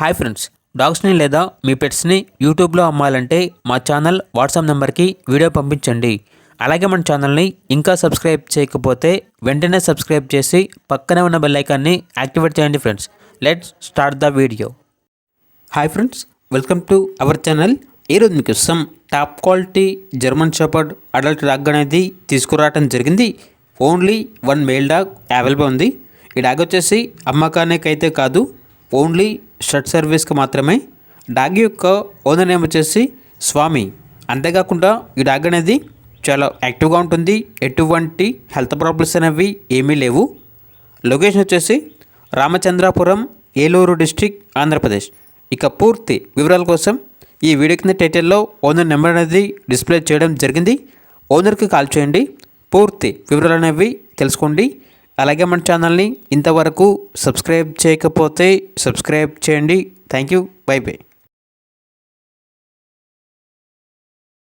Hi friends, డాగ్స్ని లేదా మీ పెట్స్ని యూట్యూబ్లో అమ్మాలంటే మా ఛానల్ వాట్సాప్ నెంబర్కి వీడియో పంపించండి. అలాగే మన ఛానల్ని ఇంకా సబ్స్క్రైబ్ చేయకపోతే వెంటనే సబ్స్క్రైబ్ చేసి పక్కనే ఉన్న బెల్ ఐకాన్ని యాక్టివేట్ చేయండి friends. Let's start the video. Hi friends, welcome to our channel. ఈరోజు మీకు some top quality German shepherd adult dog అనేది తీసుకురావడం జరిగింది. Only one male dog available ఉంది. ఈ డాగ్ వచ్చేసి అమ్మకానికి అయితే కాదు, ఓన్లీ షర్ట్ సర్వీస్కి మాత్రమే. డాగ్ యొక్క ఓనర్ నేమ్ వచ్చేసి స్వామి. అంతేకాకుండా ఈ డాగ్ అనేది చాలా యాక్టివ్గా ఉంటుంది. ఎటువంటి హెల్త్ ప్రాబ్లమ్స్ అనేవి ఏమీ లేవు. లొకేషన్ వచ్చేసి రామచంద్రాపురం, ఏలూరు డిస్ట్రిక్ట్, ఆంధ్రప్రదేశ్. ఇక పూర్తి వివరాల కోసం ఈ వీడియో కింద టైటిల్లో ఓనర్ నెంబర్ అనేది డిస్ప్లే చేయడం జరిగింది. ఓనర్కి కాల్ చేయండి, పూర్తి వివరాలు అనేవి తెలుసుకోండి. అలాగే మన ఛానల్ని ఇంతవరకు సబ్స్క్రైబ్ చేయకపోతే సబ్స్క్రైబ్ చేయండి. Thank you, by by.